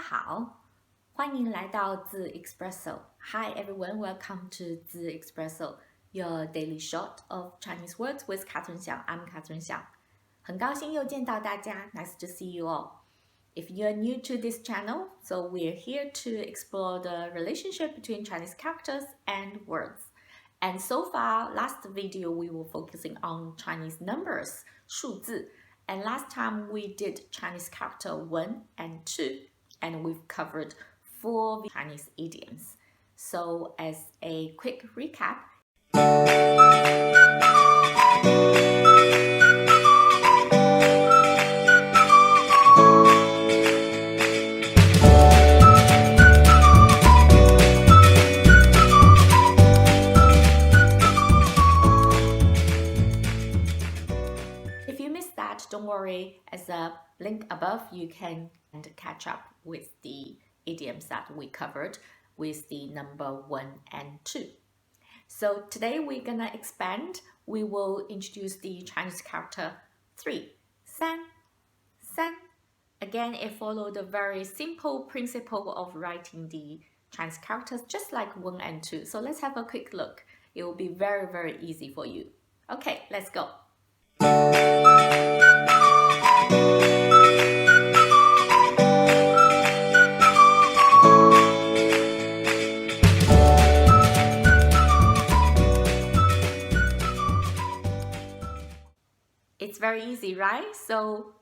好，欢迎来到字 espresso. Hi everyone, welcome to 字 espresso, your daily shot of Chinese words with Catherine Xiao. I'm Catherine Xiao. 很高兴又见到大家 Nice to see you all. If you're new to this channel, so we're here to explore the relationship between Chinese characters and words. And so far, last video we were focusing on Chinese numbers, 数字. And last time we did Chinese character 1 and 2, and we've covered 4 Chinese idioms. So as a quick recap, if you missed that, don't worry, as a link above, you can catch up with the idioms that we covered with the number 1 and 2. So today we're gonna expand. We will introduce the Chinese character 3, 三. Again, it followed a very simple principle of writing the Chinese characters just like 1 and 2. So let's have a quick look. It will be very, very easy for you. Okay, let's go. It's very easy, right? So,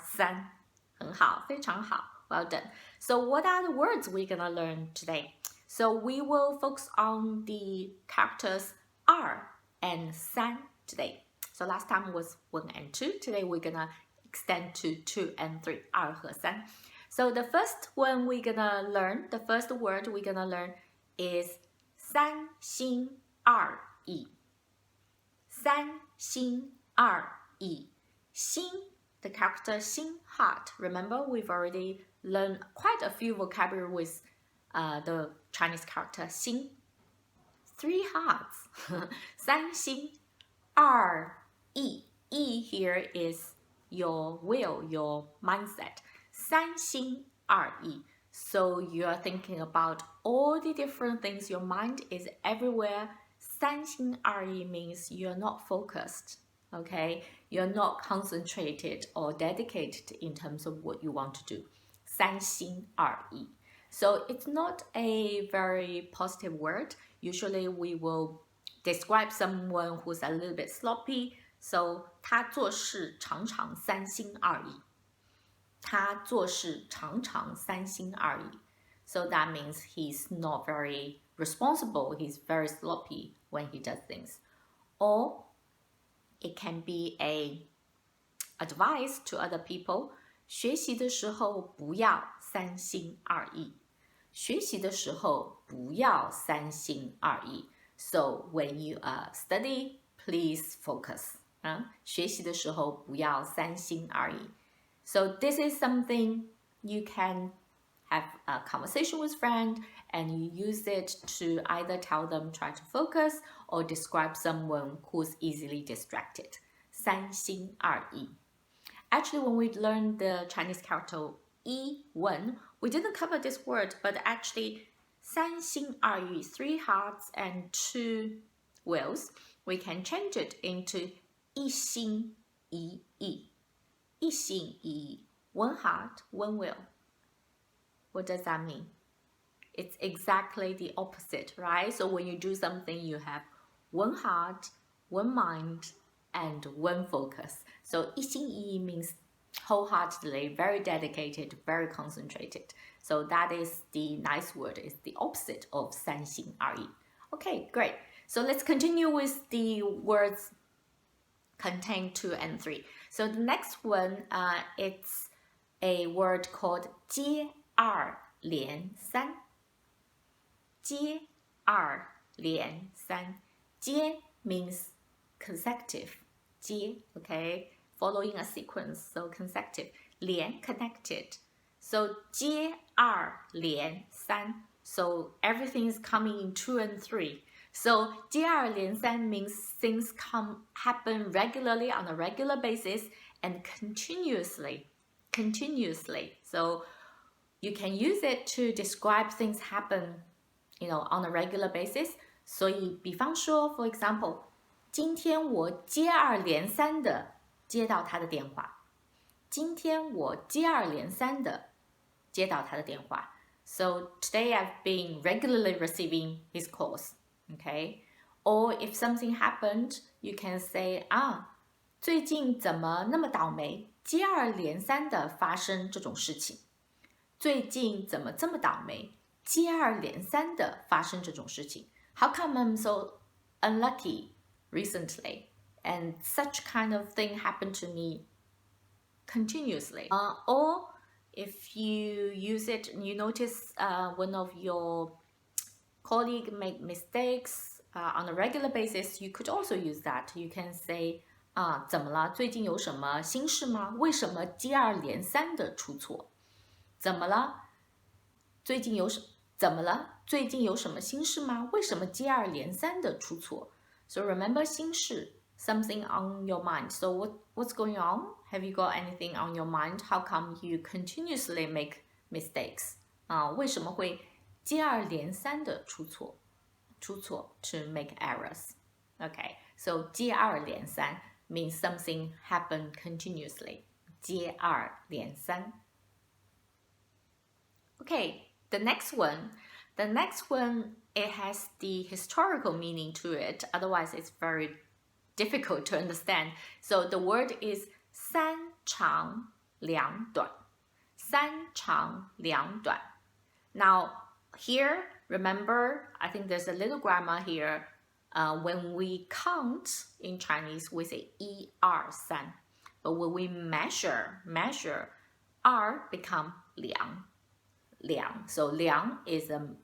三 很好，非常好 Well done. So what are the words we're gonna learn today? So we will focus on the characters 2 and 3 today. So last time was 1 and 2. Today we're gonna extend to 2 and 3. 2和3. So the first one we're gonna learn, the first word we're gonna learn is 三心二意. 三心二意. 心, the character 心 heart. Remember, we've already learned quite a few vocabulary with the Chinese character 心. 3 hearts. 三心二意. 意 here is your will, your mindset. 三心二意. So you're thinking about all the different things. Your mind is everywhere. 三心二意 means you're not focused, okay? You're not concentrated or dedicated in terms of what you want to do. 三心二意. So it's not a very positive word. Usually we will describe someone who's a little bit sloppy. So 他做事常常三心二意. 他做事常常三心二意. So that means he's not very responsible. He's very sloppy when he does things. Or it can be a advice to other people. 学习的时候不要三心二意. 学习的时候不要三心二意. So when you study, please focus. 学习的时候不要三心二意. So this is something you can have a conversation with friend and you use it to either tell them try to focus or describe someone who's easily distracted. 三心二意. Actually, when we learned the Chinese character 1, we didn't cover this word, but actually 三心二意, 3 hearts and 2 wills, we can change it into 一心一意. 一心一意, 1 heart, 1 will. What does that mean? It's exactly the opposite, right? So when you do something, you have 1 heart, 1 mind, and 1 focus. So 一心一意 means wholeheartedly, very dedicated, very concentrated. So that is the nice word, it's the opposite of 三心二意. Okay, great. So let's continue with the words contain 2 and 3. So the next one, it's a word called 接二连三. 接二连三. 接 means consecutive. 接, okay, following a sequence, so consecutive. 连 connected. So 接二连三. So everything is coming in 2 and 3. So 接二连三 means things happen regularly on a regular basis and continuously. continuously. So you can use it to describe things happen, on a regular basis. 所以比方说 for example, 今天我接二连三的接到他的电话。今天我接二连三的接到他的电话。So today I've been regularly receiving his calls. Okay? Or if something happened, you can say, 最近怎么那么倒霉？接二连三的发生这种事情。最近怎么这么倒霉？接二连三的发生这种事情。How come I'm so unlucky recently? And such kind of thing happened to me continuously. Or if you use it and you notice one of your colleagues make mistakes on a regular basis, you could also use that. You can say, 怎么了？最近有什么心事吗？为什么接二连三的出错？怎么了？最近有什么心事吗？为什么接二连三的出错？ So remember 心事 something on your mind. So what's going on? Have you got anything on your mind? How come you continuously make mistakes? 为什么会接二连三的出错 to make errors. Okay, so 接二连三 means something happen continuously. 接二连三。Okay, the next one, it has the historical meaning to it. Otherwise, it's very difficult to understand. So the word is 三长两短。三长两短。Now, here, remember, I think there's a little grammar here. When we count in Chinese, we say 一二三. But when we measure, R become 两. So 两 is a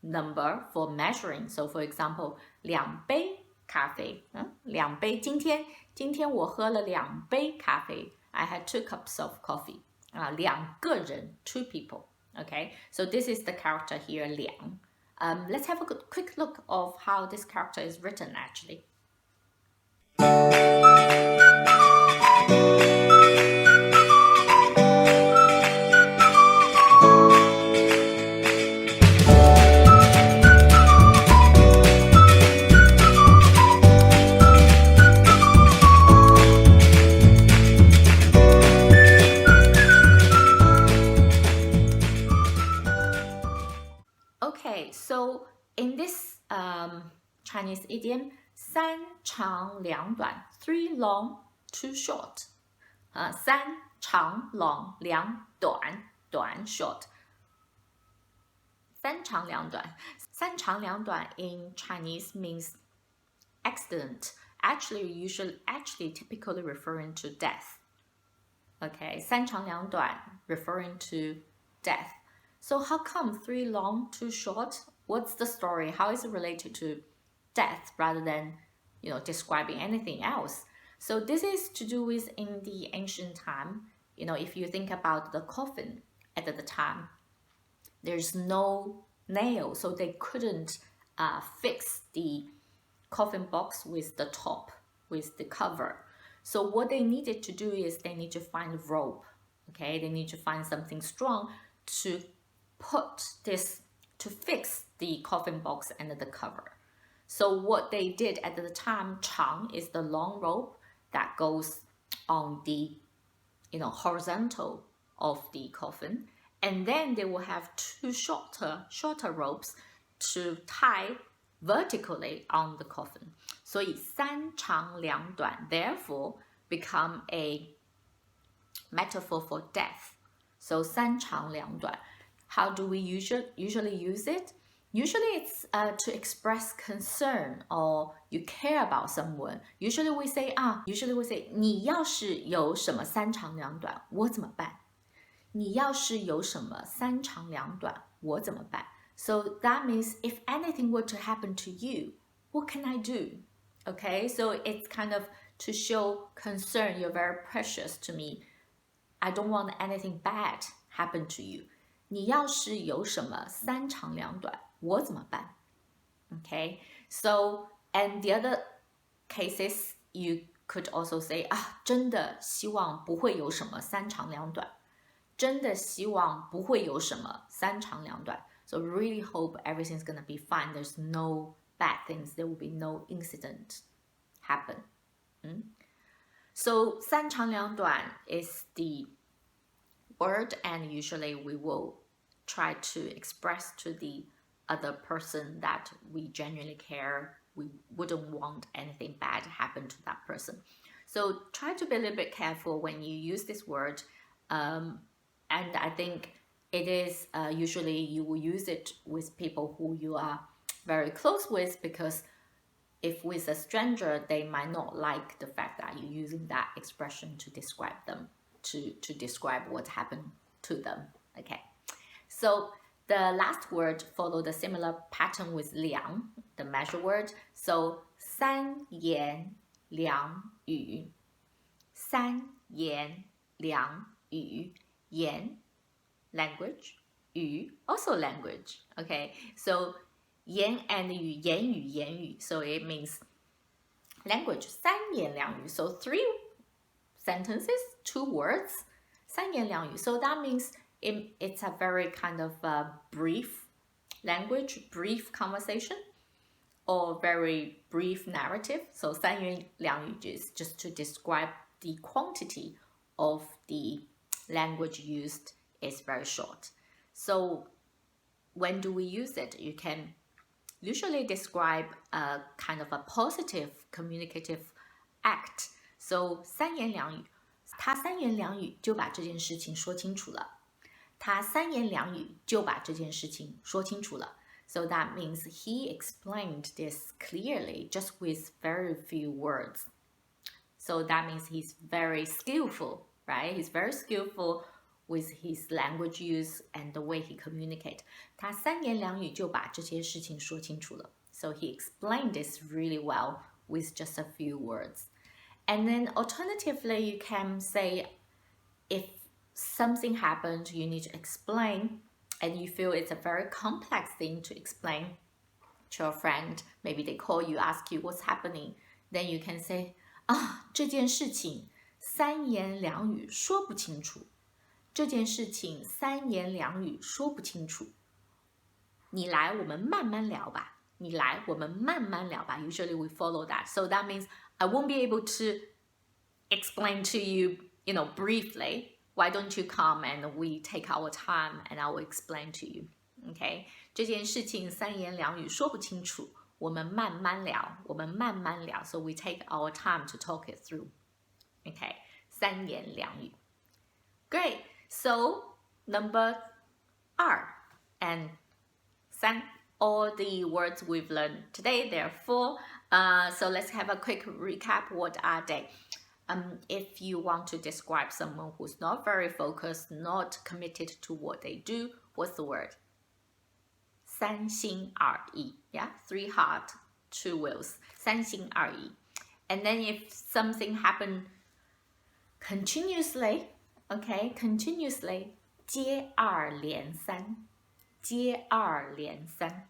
number for measuring. So for example, 两杯咖啡。两杯，今天我喝了两杯咖啡。I had 2 cups of coffee. 两个人 2 people. Okay, so this is the character here, 两. Let's have a quick look of how this character is written actually. Okay, so in this Chinese idiom, 三长两短, 3 long, 2 short. 三长 long, 两短 short. 三长两短. 三长两短 in Chinese means accident. Actually, typically referring to death. Okay, 三长两短 referring to death. So how come 3 long, 2 short? What's the story? How is it related to death rather than, describing anything else? So this is to do with in the ancient time, if you think about the coffin at the time, there's no nail, so they couldn't fix the coffin box with the top, with the cover. So what they needed to do is they need to find rope, okay? They need to find something strong to fix the coffin box and the cover. So what they did at the time, 长 is the long rope that goes on the, horizontal of the coffin. And then they will have 2 shorter ropes to tie vertically on the coffin. 所以三长两短 therefore become a metaphor for death. So 三长两短. How do we usually use it? Usually it's to express concern or you care about someone. Usually we say 你要是有什么三长两短，我怎么办？你要是有什么三长两短，我怎么办？ So that means if anything were to happen to you, what can I do? Okay, so it's kind of to show concern. You're very precious to me. I don't want anything bad happen to you. 你要是有什么三长两短，我怎么办？ Okay, so and the other cases you could also say 真的希望不会有什么三长两短。真的希望不会有什么三长两短。So really hope everything's gonna be fine. There's no bad things. There will be no incident happen. So 三长两短 is the word, and usually we will try to express to the other person that we genuinely care. We wouldn't want anything bad to happen to that person. So try to be a little bit careful when you use this word. And I think it is usually you will use it with people who you are very close with, because if with a stranger, they might not like the fact that you're using that expression to describe them, to describe what happened to them. Okay, so the last word followed a similar pattern with 两, the measure word. So 三言两语, 三言两语, 言 language, 语 also language. Okay, so 言 and 语, 言语言语, so it means language. 三言两语, so 3 sentences, 2 words. 三言两语, so that means it's a very kind of brief language, brief conversation, or very brief narrative. So 三言两语 is just to describe the quantity of the language used is very short. So when do we use it? You can usually describe a kind of a positive communicative act. So 三言两语, 他三言两语就把这件事情说清楚了。他三言两语就把这件事情说清楚了。So that means he explained this clearly just with very few words. So that means he's very skillful, right? He's very skillful with his language use and the way he communicates. 他三言两语就把这些事情说清楚了。So he explained this really well with just a few words. And then alternatively, you can say if something happened, you need to explain, and you feel it's a very complex thing to explain to your friend. Maybe they call you, ask you what's happening. Then you can say, 这件事情三言两语说不清楚。这件事情三言两语说不清楚。你来，我们慢慢聊吧。你来，我们慢慢聊吧。Usually we follow that. So that means I won't be able to explain to you, briefly. Why don't you come and we take our time and I will explain to you. Okay? 这件事情三言两语说不清楚。我们慢慢聊，我们慢慢聊。So we take our time to talk it through. Okay? 三言两语。Great. So number 2 and 3, all the words we've learned today, there are 4. So let's have a quick recap. What are they? If you want to describe someone who's not very focused, not committed to what they do, what's the word? 三心二意. Yeah, 3 heart, 2 wheels. 三心二意. And then if something happened continuously, okay, continuously, 接二连三. 接二连三.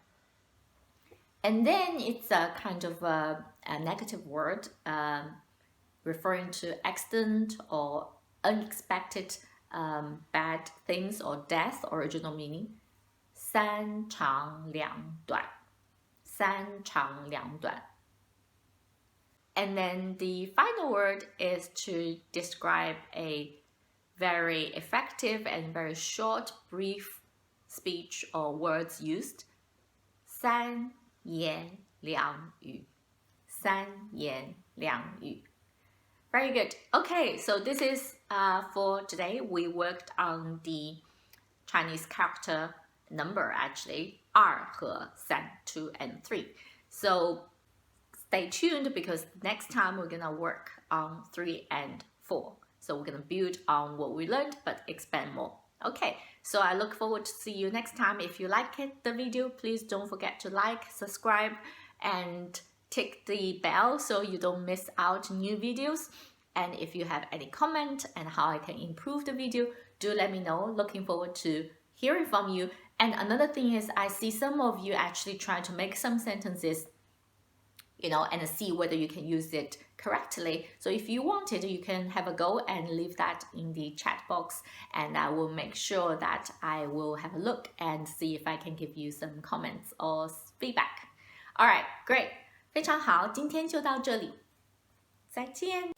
And then it's a kind of a negative word, referring to accident or unexpected bad things or death, original meaning. 三长两短. 三长两短. And then the final word is to describe a very effective and very short, brief speech or words used. 三言两语. 三言两语. Very good. Okay, so this is for today. We worked on the Chinese character number, actually, 二和三, 2 and 3. So stay tuned because next time we're going to work on 3 and 4. So we're going to build on what we learned but expand more. Okay, so I look forward to see you next time. If you like the video, please don't forget to like, subscribe, and tick the bell so you don't miss out new videos. And if you have any comment and how I can improve the video, do let me know. Looking forward to hearing from you. And another thing is I see some of you actually try to make some sentences, and see whether you can use it correctly. So if you wanted, you can have a go and leave that in the chat box, and I will make sure that I will have a look and see if I can give you some comments or feedback. All right, great. 非常好，今天就到这里，再见。